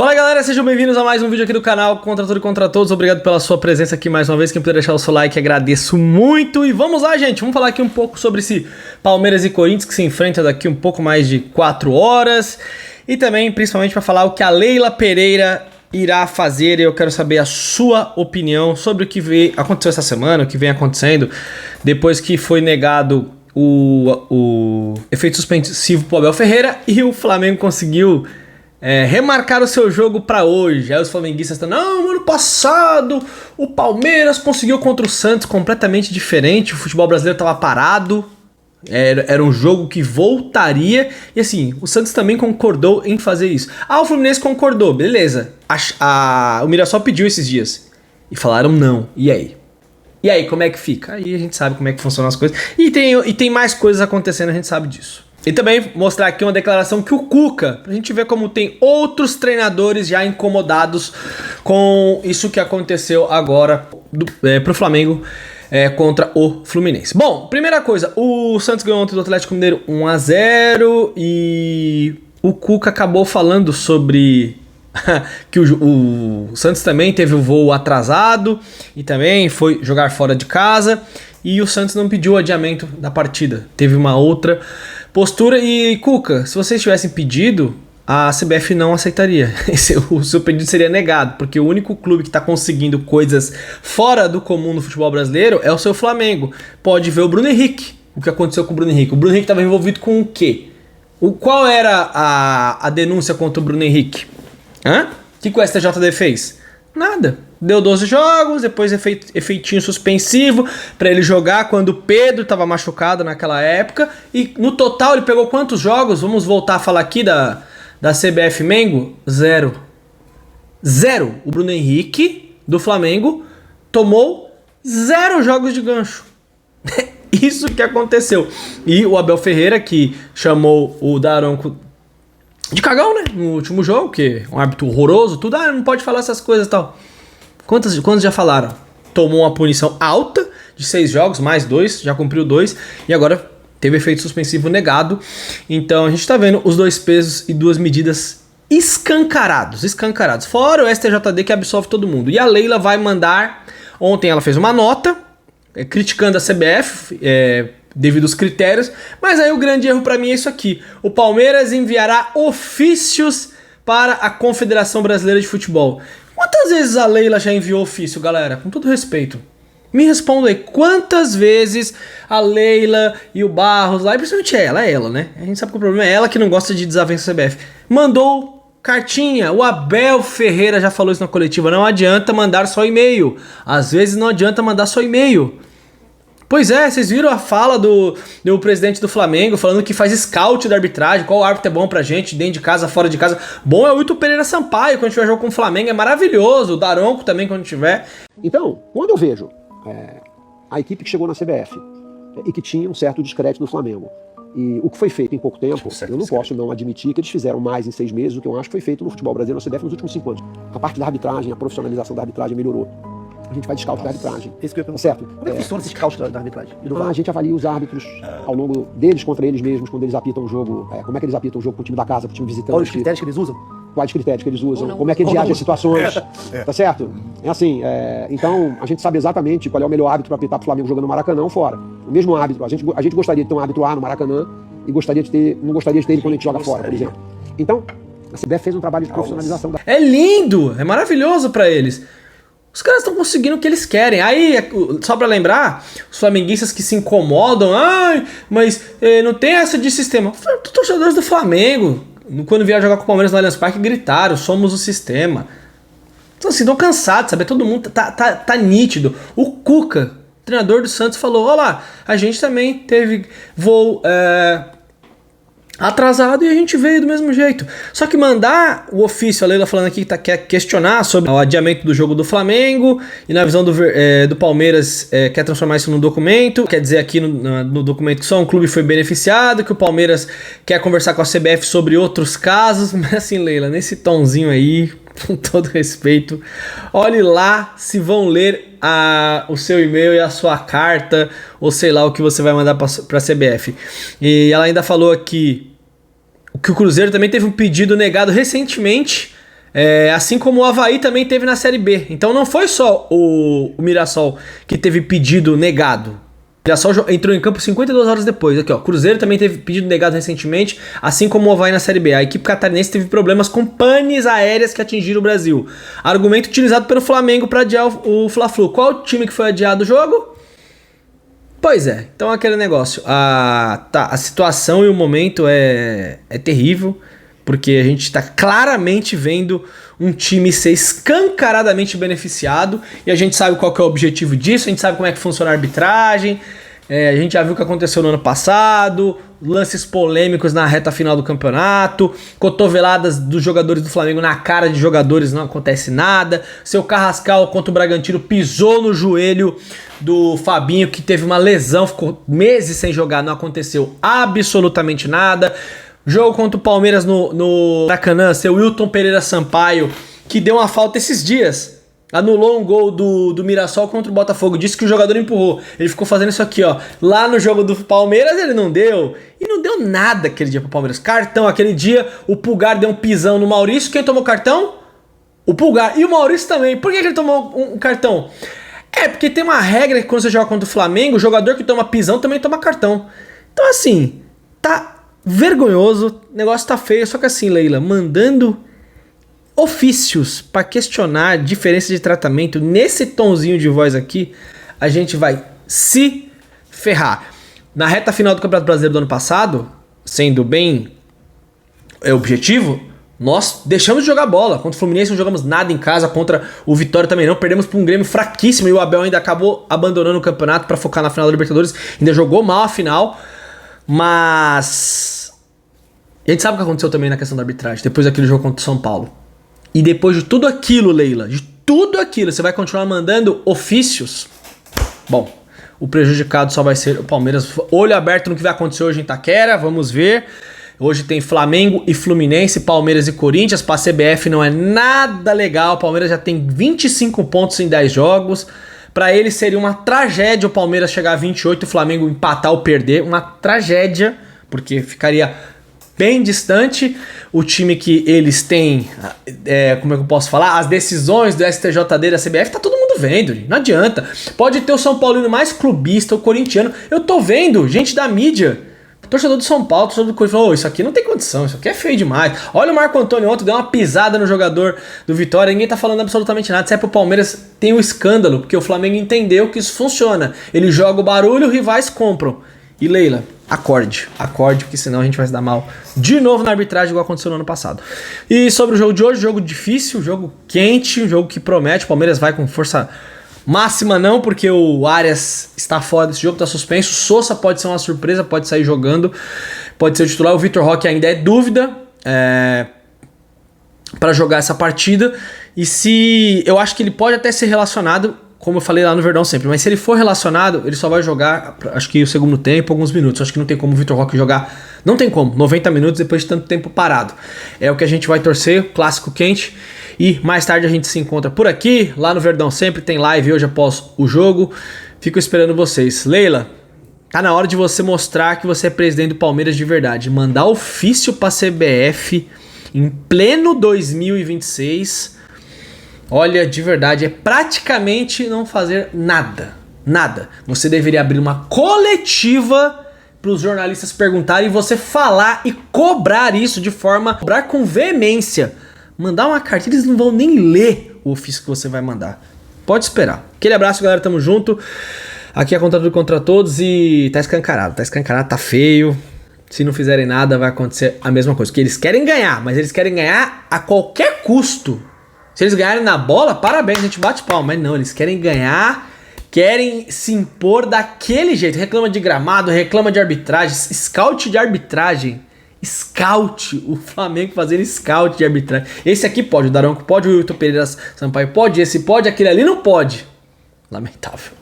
Fala galera, sejam bem-vindos a mais um vídeo aqui do canal Contra Tudo e Contra Todos. Obrigado pela sua presença aqui mais uma vez. Quem puder deixar o seu like, agradeço muito. E vamos lá, gente, vamos falar aqui um pouco sobre esse Palmeiras e Corinthians que se enfrentam daqui um pouco mais de 4 horas. E também, principalmente, para falar o que a Leila Pereira irá fazer. Eu quero saber a sua opinião sobre o que aconteceu essa semana, o que vem acontecendo depois que foi negado o efeito suspensivo pro Abel Ferreira e o Flamengo conseguiu remarcar o seu jogo pra hoje. Aí os flamenguistas estão, não, ano passado o Palmeiras conseguiu contra o Santos completamente diferente, o futebol brasileiro tava parado, era um jogo que voltaria, e assim, o Santos também concordou em fazer isso. O Fluminense concordou, beleza, o Mirassol pediu esses dias, e falaram não, e aí? E aí, como é que fica? Aí a gente sabe como é que funcionam as coisas, e tem mais coisas acontecendo, a gente sabe disso. E também mostrar aqui uma declaração que o Cuca, pra gente ver como tem outros treinadores já incomodados com isso que aconteceu agora pro Flamengo contra o Fluminense. Bom, primeira coisa, o Santos ganhou ontem do Atlético Mineiro 1-0 e o Cuca acabou falando sobre que o Santos também teve o voo atrasado e também foi jogar fora de casa e o Santos não pediu o adiamento da partida, teve uma outra postura. E Cuca, se vocês tivessem pedido, a CBF não aceitaria. O seu pedido seria negado, porque o único clube que está conseguindo coisas fora do comum no futebol brasileiro é o seu Flamengo. Pode ver o Bruno Henrique, o que aconteceu com o Bruno Henrique. O Bruno Henrique estava envolvido com o quê? Qual era a denúncia contra o Bruno Henrique? O que o STJD fez? Nada. Deu 12 jogos, depois efeitinho suspensivo pra ele jogar quando o Pedro tava machucado naquela época. E no total ele pegou quantos jogos? Vamos voltar a falar aqui da CBF Mengo? Zero. O Bruno Henrique do Flamengo tomou 0 jogos de gancho. Isso que aconteceu. E o Abel Ferreira, que chamou o Daronco de cagão, né? No último jogo, que é um árbitro horroroso, tudo, não pode falar essas coisas e tal. Quantos já falaram? Tomou uma punição alta de 6 jogos, mais 2, já cumpriu 2, e agora teve efeito suspensivo negado. Então a gente tá vendo os 2 pesos e 2 medidas escancarados. Fora o STJD que absolve todo mundo. E a Leila vai mandar, ontem ela fez uma nota, criticando a CBF, devido aos critérios, mas aí o grande erro pra mim é isso aqui: o Palmeiras enviará ofícios para a Confederação Brasileira de Futebol. Quantas vezes a Leila já enviou ofício, galera? Com todo respeito, me responda aí, quantas vezes a Leila e o Barros lá, e principalmente ela, né? A gente sabe que o problema é ela que não gosta de desavença CBF. Mandou cartinha, o Abel Ferreira já falou isso na coletiva, não adianta mandar só e-mail. Às vezes não adianta mandar só e-mail. Pois é, vocês viram a fala do presidente do Flamengo falando que faz scout da arbitragem, qual árbitro é bom pra gente, dentro de casa, fora de casa. Bom é o Wilton Pereira Sampaio, quando tiver jogo com o Flamengo, é maravilhoso, o Daronco também quando tiver. Então, quando eu vejo a equipe que chegou na CBF e que tinha um certo descrédito no Flamengo, e o que foi feito em pouco tempo, eu não posso não admitir que eles fizeram mais em 6 meses do que eu acho que foi feito no futebol brasileiro na CBF nos últimos 5 anos. A parte da arbitragem, a profissionalização da arbitragem melhorou. A gente faz scout da arbitragem. Esse que eu ia perguntar. Certo? Como é que funciona esse scout da arbitragem? A gente avalia os árbitros ao longo deles contra eles mesmos, quando eles apitam o jogo, como é que eles apitam o jogo pro time da casa, pro time visitante. Quais os critérios que eles usam? Quais critérios que eles usam, como é que eles reagem às situações, tá certo? É assim, então a gente sabe exatamente qual é o melhor árbitro para apitar pro Flamengo jogando no Maracanã ou fora. O mesmo árbitro, a gente gostaria de ter um árbitro A no Maracanã e não gostaria de ter ele quando a gente joga fora, por exemplo. Então, a CBF fez um trabalho de profissionalização. É lindo, é maravilhoso para eles. Os caras estão conseguindo o que eles querem. Aí, só pra lembrar, os flamenguistas que se incomodam, mas não tem essa de sistema. Os torcedores do Flamengo, quando vieram jogar com o Palmeiras no Allianz Parque, gritaram, somos o sistema. Então assim, estão cansados, sabe? Todo mundo tá nítido. O Cuca, treinador do Santos, falou, olha lá, a gente também teve voo atrasado e a gente veio do mesmo jeito. Só que mandar o ofício, a Leila falando aqui que quer questionar sobre o adiamento do jogo do Flamengo e na visão do Palmeiras quer transformar isso num documento, quer dizer aqui no documento que só um clube foi beneficiado, que o Palmeiras quer conversar com a CBF sobre outros casos, mas assim, Leila, nesse tomzinho aí, com todo respeito, olhe lá se vão ler o seu e-mail e a sua carta, ou sei lá o que você vai mandar para a CBF. E ela ainda falou aqui que o Cruzeiro também teve um pedido negado recentemente Assim como o Avaí também teve na Série B. Então não foi só o Mirassol que teve pedido negado. O Mirassol entrou em campo 52 horas depois. Aqui, ó, Cruzeiro também teve pedido negado recentemente, assim como o Avaí na Série B. A equipe catarinense teve problemas com panes aéreas que atingiram o Brasil. Argumento utilizado pelo Flamengo para adiar o Fla-Flu. Qual time que foi adiado o jogo? Pois é, então aquele negócio. A situação e o momento é terrível. Porque a gente está claramente vendo um time ser escancaradamente beneficiado. E a gente sabe qual que é o objetivo disso. A gente sabe como é que funciona a arbitragem. A gente já viu o que aconteceu no ano passado. Lances polêmicos na reta final do campeonato. Cotoveladas dos jogadores do Flamengo na cara de jogadores, não acontece nada. Seu Carrascal contra o Bragantino pisou no joelho do Fabinho, que teve uma lesão, ficou meses sem jogar, não aconteceu absolutamente nada. Jogo contra o Palmeiras no Maracanã, seu Wilton Pereira Sampaio, que deu uma falta esses dias, anulou um gol do Mirassol contra o Botafogo, disse que o jogador empurrou. Ele ficou fazendo isso aqui, ó. Lá no jogo do Palmeiras ele não deu. E não deu nada aquele dia pro Palmeiras. Cartão, aquele dia o Pulgar deu um pisão no Maurício. Quem tomou cartão? O Pulgar. E o Maurício também. Por que ele tomou um cartão? Porque tem uma regra que quando você joga contra o Flamengo, o jogador que toma pisão também toma cartão. Então assim, tá vergonhoso, o negócio tá feio. Só que assim, Leila, mandando ofícios para questionar diferença de tratamento nesse tonzinho de voz aqui, a gente vai se ferrar. Na reta final do Campeonato Brasileiro do ano passado, sendo bem objetivo, nós deixamos de jogar bola. Contra o Fluminense não jogamos nada em casa, contra o Vitória também não. Perdemos para um Grêmio fraquíssimo e o Abel ainda acabou abandonando o campeonato para focar na final da Libertadores. Ainda jogou mal a final, mas a gente sabe o que aconteceu também na questão da arbitragem, depois daquele jogo contra o São Paulo. E depois de tudo aquilo, Leila, de tudo aquilo, você vai continuar mandando ofícios? Bom, o prejudicado só vai ser o Palmeiras. Olho aberto no que vai acontecer hoje em Itaquera, vamos ver. Hoje tem Flamengo e Fluminense, Palmeiras e Corinthians. Para a CBF não é nada legal. O Palmeiras já tem 25 pontos em 10 jogos. Para ele seria uma tragédia o Palmeiras chegar a 28 e o Flamengo empatar ou perder. Uma tragédia, porque ficaria bem distante. O time que eles têm, como é que eu posso falar? As decisões do STJD da CBF, tá todo mundo vendo, gente. Não adianta. Pode ter o São Paulino mais clubista, o corintiano. Eu tô vendo gente da mídia, torcedor do São Paulo, torcedor do Corinthians, falou: isso aqui não tem condição, isso aqui é feio demais. Olha o Marco Antônio ontem, deu uma pisada no jogador do Vitória, ninguém tá falando absolutamente nada. Se é pro Palmeiras, tem um escândalo, porque o Flamengo entendeu que isso funciona. Ele joga o barulho, rivais compram. E Leila, acorde, porque senão a gente vai se dar mal de novo na arbitragem, igual aconteceu no ano passado. E sobre o jogo de hoje, jogo difícil, jogo quente, jogo que promete. O Palmeiras vai com força máxima não, porque o Arias está fora desse jogo, está suspenso. O Sousa pode ser uma surpresa, pode sair jogando, pode ser o titular. O Vitor Roque ainda é dúvida para jogar essa partida. E se eu acho que ele pode até ser relacionado, como eu falei lá no Verdão sempre, mas se ele for relacionado, ele só vai jogar, acho que o segundo tempo, alguns minutos. Acho que não tem como o Vitor Roque jogar, não tem como, 90 minutos depois de tanto tempo parado. É o que a gente vai torcer, clássico quente. E mais tarde a gente se encontra por aqui, lá no Verdão sempre, tem live hoje após o jogo. Fico esperando vocês. Leila, tá na hora de você mostrar que você é presidente do Palmeiras de verdade. Mandar ofício pra CBF em pleno 2026... Olha, de verdade, é praticamente não fazer nada. Nada. Você deveria abrir uma coletiva para os jornalistas perguntarem e você falar e cobrar isso de forma... Cobrar com veemência. Mandar uma carta, eles não vão nem ler o ofício que você vai mandar. Pode esperar. Aquele abraço, galera, tamo junto. Aqui é Contra Tudo e Contra Todos e tá escancarado, tá feio. Se não fizerem nada, vai acontecer a mesma coisa. Porque eles querem ganhar, mas eles querem ganhar a qualquer custo. Se eles ganharem na bola, parabéns, a gente bate palma. Mas não, eles querem ganhar, querem se impor daquele jeito. Reclama de gramado, reclama de arbitragem, scout de arbitragem. Scout, o Flamengo fazendo scout de arbitragem. Esse aqui pode, o Daronco pode, o Wilton Pereira Sampaio pode, esse pode, aquele ali não pode. Lamentável.